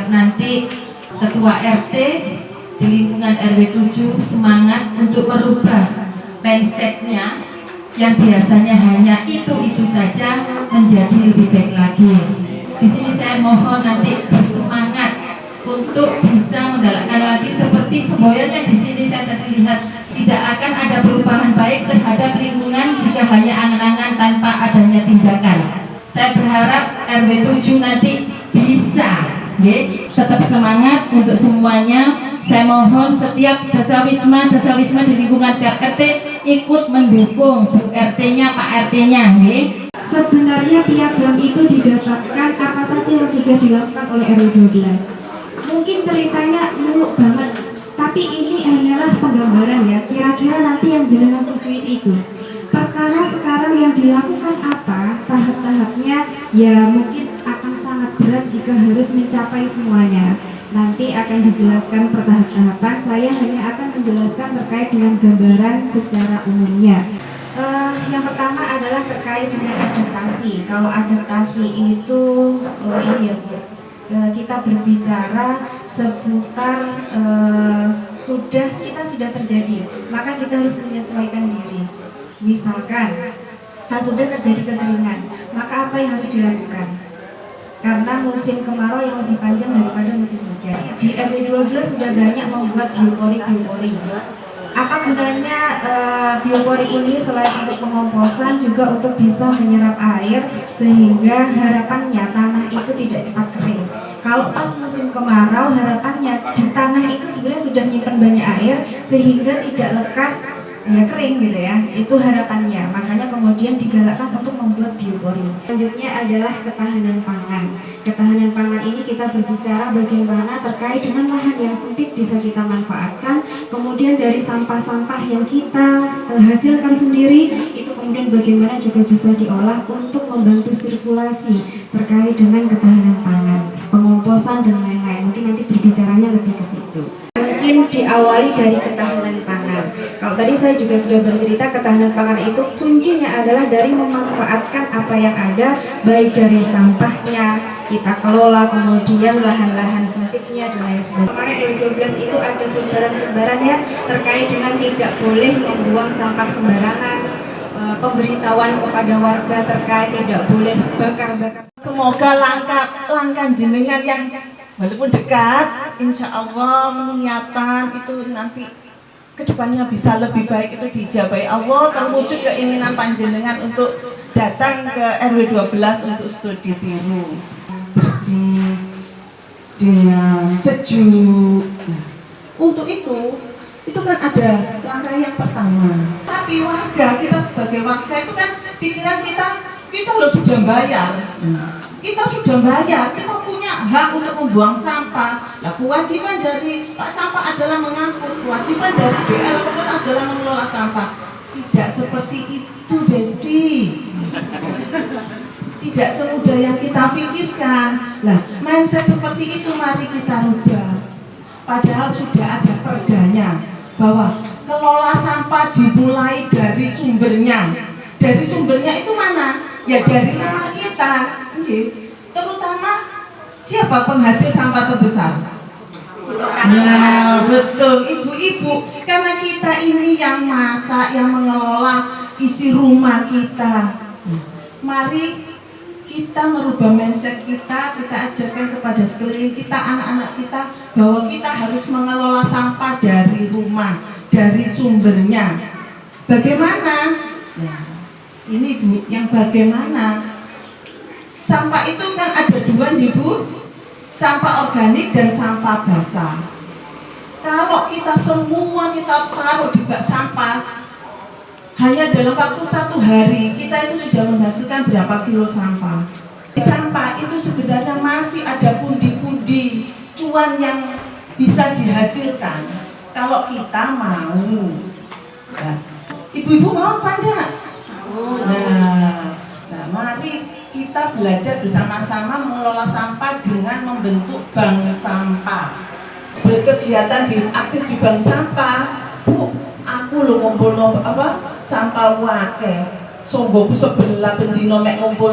berharap nanti Ketua RT di lingkungan RW 7 semangat untuk merubah mindsetnya yang biasanya hanya itu saja menjadi lebih baik lagi. Di sini saya mohon nanti bersemangat untuk bisa menggalakkan lagi seperti semboyan yang di sini saya tadi lihat, tidak akan ada perubahan baik terhadap lingkungan jika hanya angan-angan tanpa adanya tindakan. Saya berharap RW 7 nanti bisa tetap semangat untuk semuanya. Saya mohon setiap dasawisma di lingkungan tiap RT ikut mendukung Bu RT-nya, Pak RT-nya. Sebenarnya piagam itu didapatkan apa saja yang sudah dilakukan oleh RW 12. Mungkin ceritanya muluk banget, tapi ini hanyalah penggambaran ya. Kira-kira nanti yang jenengan tuju itu perkara sekarang yang dilakukan apa, tahap-tahapnya ya mungkin akan sangat berat jika harus mencapai semuanya. Nanti akan dijelaskan per tahap-tahapan. Saya hanya akan menjelaskan terkait dengan gambaran secara umumnya. Yang pertama adalah terkait dengan adaptasi. Kalau adaptasi itu ini ya Bu, kita berbicara seputar kita sudah terjadi, maka kita harus menyesuaikan diri. Misalkan sudah terjadi kekeringan, maka apa yang harus dilakukan? Karena musim kemarau yang lebih panjang daripada musim hujan. Di RW 12 sudah banyak membuat biopori. Apa gunanya biopori ini selain untuk pengomposan juga untuk bisa menyerap air sehingga harapannya tanah itu tidak cepat kering. Kalau pas musim kemarau harapannya di tanah itu sebenarnya sudah nyimpan banyak air sehingga tidak lekas kering gitu ya. Itu harapannya. Makanya kemudian digalakkan untuk membuat biopori. Selanjutnya adalah ketahanan pangan. Ketahanan pangan ini kita berbicara bagaimana terkait dengan lahan yang sempit bisa kita manfaatkan. Kemudian dari sampah-sampah yang kita hasilkan sendiri itu kemudian bagaimana juga bisa diolah untuk membantu sirkulasi terkait dengan ketahanan pangan, pengomposan dan lain-lain. Mungkin nanti berbicaranya lebih ke situ. Mungkin diawali dari ketahanan pangan. Kalau tadi saya juga sudah bercerita, ketahanan pangan itu kuncinya adalah dari memanfaatkan apa yang ada, baik dari sampahnya kita kelola, kemudian lahan-lahan sempitnya dan lain sebagainya. Kemarin RW 12 itu ada sebaran-sebaran ya terkait dengan tidak boleh membuang sampah sembarangan, pemberitahuan kepada warga terkait tidak boleh bakar-bakar. Semoga langkah jenengan yang walaupun dekat, insya Allah niatan itu nanti kedepannya bisa lebih baik, itu diijabahi Allah, terwujud keinginan panjenengan untuk datang ke RW 12 untuk studi tiru bersih dengan sejuk. Nah, untuk itu kan ada langkah yang pertama. Tapi warga, kita sebagai warga itu kan pikiran kita loh sudah bayar. Kita sudah bayar, kita punya hak untuk membuang sampah. Nah, kewajiban dari Pak Sampah adalah mengangkut, kewajiban dari BL adalah mengelola sampah. Tidak seperti itu, Besti. Tidak semudah yang kita pikirkan. Nah, mindset seperti itu mari kita rubah. Padahal sudah ada perdanya bahwa kelola sampah dimulai dari sumbernya. Dari sumbernya itu mana? Ya dari rumah kita. Terutama siapa penghasil sampah terbesar? Nah, betul, ibu-ibu. Karena kita ini yang masak, yang mengelola isi rumah kita. Mari kita merubah mindset kita ajarkan kepada sekeliling kita, anak-anak kita, bahwa kita harus mengelola sampah dari rumah, dari sumbernya. Bagaimana? Nah, ini Bu, yang bagaimana? Sampah itu kan ada dua, Bu, sampah organik dan sampah basah. Kalau kita semua taruh di bak sampah, hanya dalam waktu 1 hari kita itu sudah menghasilkan berapa kilo sampah. Sampah itu sebenarnya masih ada pundi-pundi cuan yang bisa dihasilkan kalau kita mau. Nah, ibu-ibu mau apa enggak? Nah, mari kita belajar bersama-sama mengelola sampah dengan membentuk bank sampah. Berkegiatan aktif di bank sampah. Bu, aku lo ngumpul sampah wake. Songgoku sebelah bendino mek ngumpul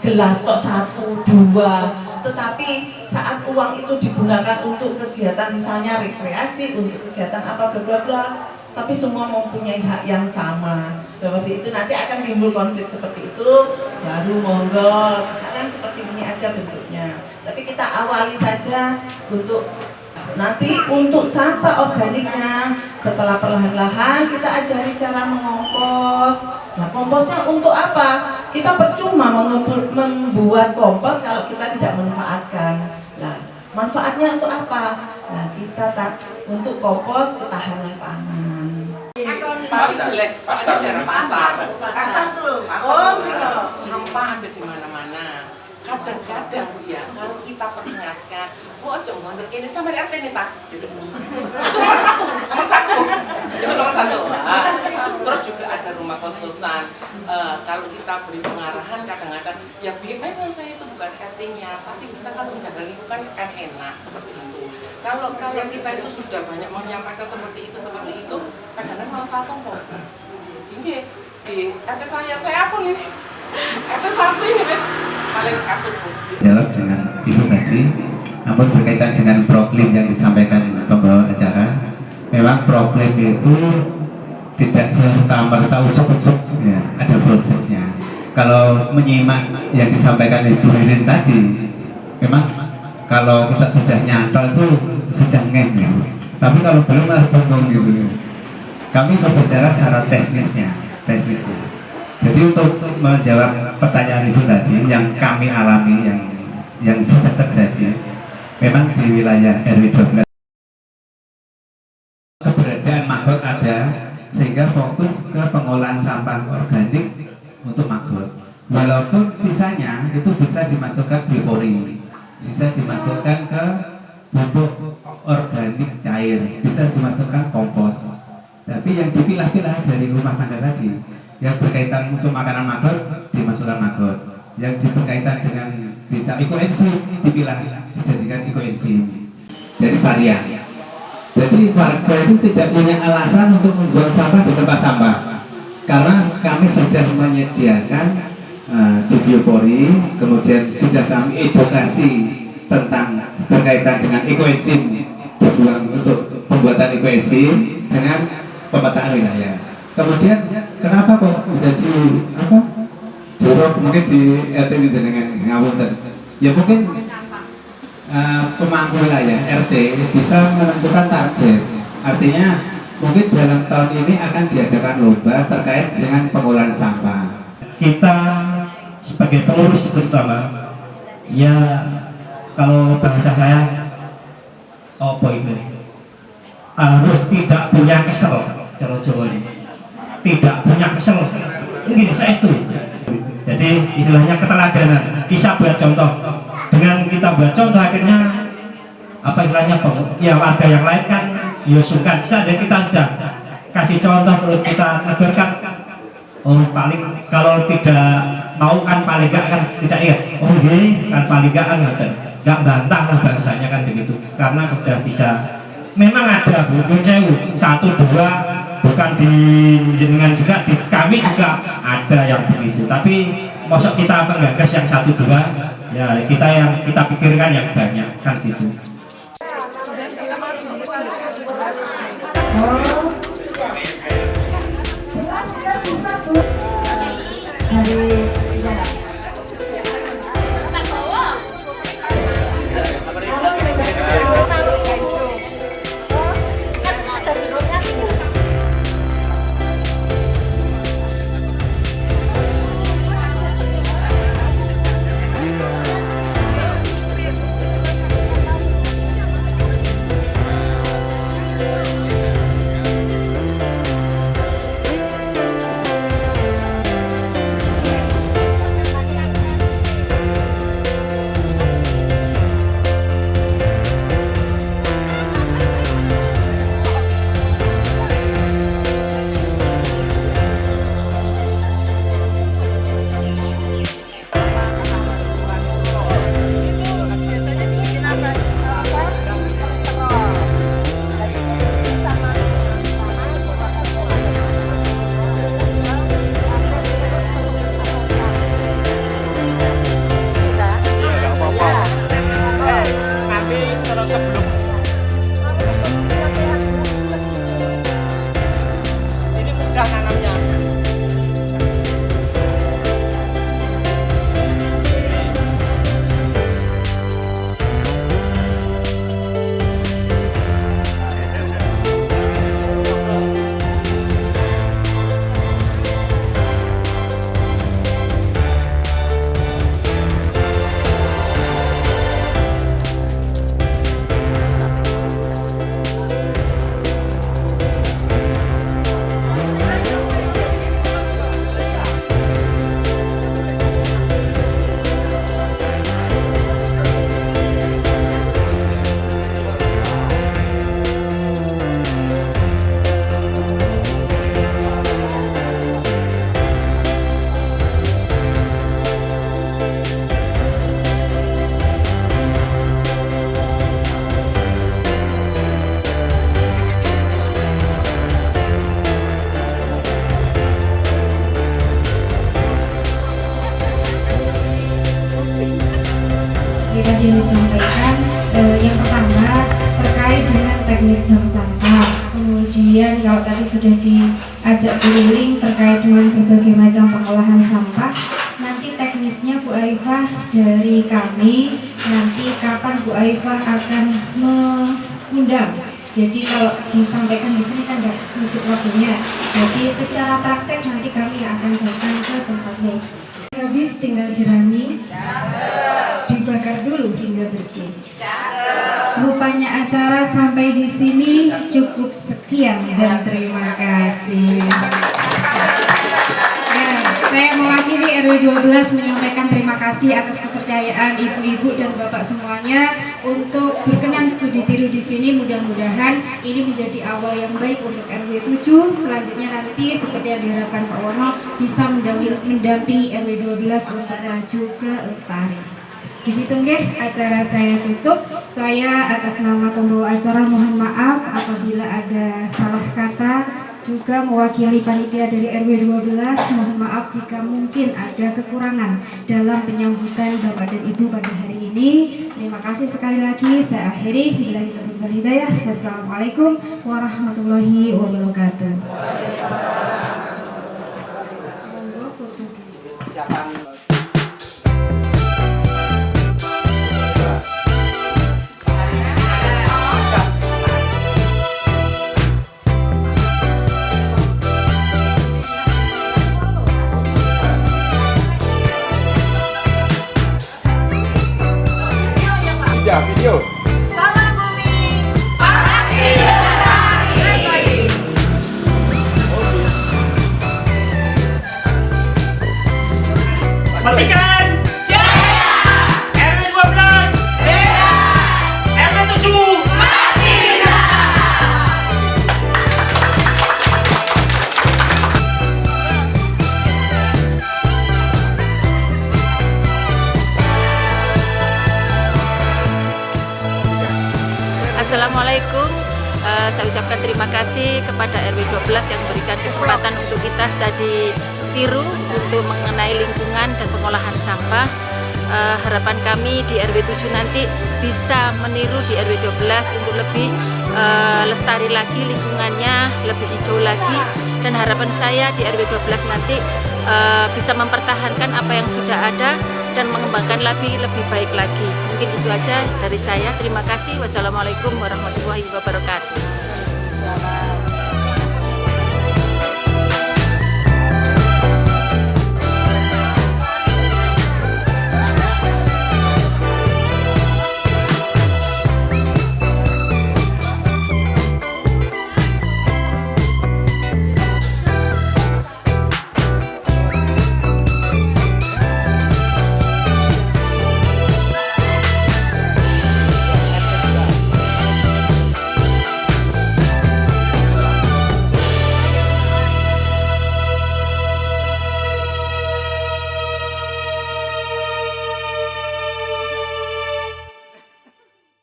gelas tok 1, 2. tetapi saat uang itu digunakan untuk kegiatan misalnya rekreasi, untuk kegiatan apa bla bla bla, tapi semua mempunyai hak yang sama. Seperti itu nanti akan timbul konflik seperti itu, baru monggo. Sekarang seperti ini aja bentuknya. Tapi kita awali saja untuk nanti untuk sampah organiknya. Setelah perlahan-lahan kita ajari cara mengompos. Nah, komposnya untuk apa? Kita percuma membuat kompos kalau kita tidak manfaatkan. Nah, manfaatnya untuk apa? Nah, kita untuk kompos ketahanan pangan. Pasar tuh, sampah ada di mana-mana. Kadang-kadang ya, kalau kita peringatkan, ojo untuk ini sama RT nih Pak. Gitu. Itu nomor satu. Itu nomor satu. Terus juga ada rumah kos-kosan. Kalau kita beri pengarahan kadang-kadang, ya memang saya itu bukan RT-nya, tapi kita kalau menjaga lingkungan kan enak seperti itu. Kalau kita itu sudah banyak menyampaikan seperti itu, kadang-kadang malah salah sombong. Ini di RT saya apa nih? RT satu ini guys, paling kasus jawab dengan Ibu tadi, namun berkaitan dengan proklim yang disampaikan pembawa acara, memang proklim itu tidak serta-merta ucuk-ucuk, ya, ada prosesnya. Kalau menyimak yang disampaikan Ibu Ririn tadi, memang kalau kita sudah nyantol itu sudah ngeh, ya. Tapi kalau belum malah bingung gitu. Kami berbicara secara teknisnya. Jadi untuk menjawab pertanyaan Ibu tadi yang kami alami yang sudah terjadi, memang di wilayah RW 12 keberadaan maggot ada, sehingga fokus ke pengolahan sampah organik untuk maggot. Walaupun sisanya itu bisa dimasukkan biopori, bisa dimasukkan ke pupuk organik cair, bisa dimasukkan kompos. Tapi yang dipilah-pilah dari rumah tangga tadi, yang berkaitan untuk makanan maggot dimasukkan maggot, yang berkaitan dengan bisa ekoenzim dipilah dijadikan ekoenzim. Jadi varian. Jadi warga itu tidak punya alasan untuk membuang sampah di tempat sampah, karena kami sudah menyediakan di biopori, kemudian sudah kami edukasi tentang berkaitan dengan ekoenzim, dibuang untuk pembuatan ekoenzim dengan pemetaan wilayah. Kemudian kenapa kok menjadi apa? Jorok mungkin di RT ini jenengan ngawonten. Ya mungkin pemangku wilayah RT bisa menentukan target. Artinya mungkin dalam tahun ini akan diadakan lomba terkait dengan pengolahan sampah. Kita sebagai pengurus terutama, ya kalau bahasa saya, harus tidak punya kesel. Jawa ini tidak punya kesel, mungkin saya setuju. Jadi istilahnya keteladanan, bisa buat contoh. Dengan kita buat contoh akhirnya apa istilahnya ya warga yang lain kan ya suka bisa, dan kita sudah kasih contoh terus kita negorkan. Oh paling kalau tidak mau kan paling gak kan tidak ya. Oh gini kan paling gak kan nggak bantah lah bahasanya kan begitu. Karena udah bisa. Memang ada bukan satu dua. Bukan di jenengan juga, di kami juga ada yang begitu. Tapi maksud kita penggagas yang satu dua, ya kita yang kita pikirkan yang banyak kan gitu. sampaikan yang pertama terkait dengan teknis bank sampah. Kemudian kalau tadi sudah diajak keliling terkait dengan berbagai macam pengolahan sampah, nanti teknisnya Bu Arifah dari kami, nanti kapan Bu Arifah akan mengundang. Jadi kalau disampaikan di sini kan tidak nutup waktunya. Jadi secara praktek nanti kami akan datang ke tempatnya. Habis tinggal jerami, dibakar dulu hingga bersih. Rupanya acara sampai di sini cukup sekian dan terima kasih. Ya, saya mewakili RW 12 menyampaikan terima kasih atas kepercayaan ibu-ibu dan bapak semuanya untuk berkenan studi tiru di sini. Mudah-mudahan ini menjadi awal yang baik untuk RW 7. Selanjutnya nanti seperti yang diharapkan Pak Wono bisa mendampingi RW 12 untuk maju ke lestari. Begitu nggih, acara saya tutup. Saya atas nama pembawa acara mohon maaf apabila ada salah kata. Juga mewakili panitia dari RW 12, mohon maaf jika mungkin ada kekurangan dalam penyambutan Bapak dan Ibu pada hari ini. Terima kasih sekali lagi. Saya akhiri. Billahi taufiq wal hidayah. Wassalamualaikum warahmatullahi wabarakatuh. Monggo foto dulu. Video. Salam bumi, pasti lestari. Matikan! Jaya, RW 12! jaya, RW 7! masih bisa. Assalamualaikum. Saya ucapkan terima kasih kepada RW 12 yang memberikan kesempatan untuk kita studi tiru untuk mengenai lingkungan dan pengolahan sampah. Harapan kami di RW 7 nanti bisa meniru di RW 12 untuk lebih lestari lagi lingkungannya, lebih hijau lagi, dan harapan saya di RW 12 nanti bisa mempertahankan apa yang sudah ada dan mengembangkan lebih baik lagi. Mungkin itu aja dari saya. Terima kasih. Wassalamualaikum warahmatullahi wabarakatuh.